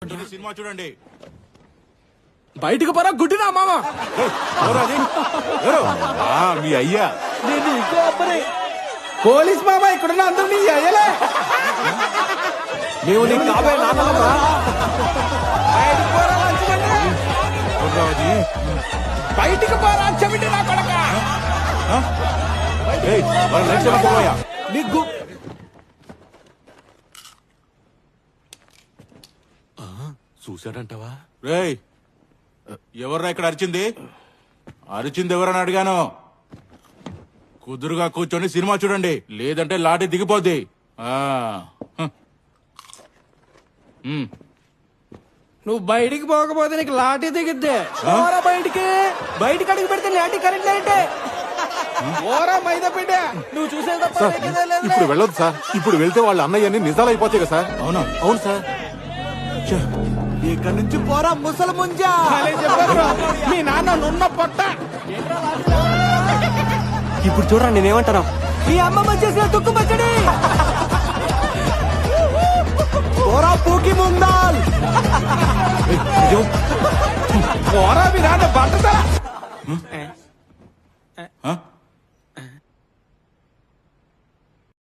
Cinema చూడండి. బయటికి పరా గుడ్డినా మామ. మీ అయ్యా పోలీస్ మామ ఇక్కడున్న అందరూ నీ అయ్యలే. మేము నీకు కాబోయే నాన్నలమ్మా. బయటికి పోరా చెవిటి నా కొడక. నీకు చూశాడంటావా? రేయ్, ఎవర్రా ఇక్కడ అరిచింది? అరిచింది ఎవరని అడిగాను. కుదురుగా కూర్చొని సినిమా చూడండి, లేదంటే లాఠీ దిగిపోద్ది. నువ్వు బయటికి పోకపోతే నీకు లాఠీ దిగిద్దే. ఓరా బయటికి అడిగి పెడితే లాఠీ కరెంట్ అంటే ఓరా మైదా పిండ. నువ్వు చూసేది తప్ప సార్, నీకేదే లేదులే. ఇప్పుడు వెళ్ళొద్దు సార్. ఇప్పుడు వెళ్తే వాళ్ళ అన్నయ్యన్ని నిజాలు అయిపోతాయి కదా సార్. అవునా? అవును సార్. ఇక్కడ నుంచి పోరా ముసలి ముంజా. మీ నాన్న నున్న పొట్ట. ఇప్పుడు చూడండి నేనేమంటాను. మీ అమ్మమ్మ చేసిన తుక్కు పచ్చడి. పోరా పూకి ముందాల్. పోరా మీ నాన్న బట్టతల.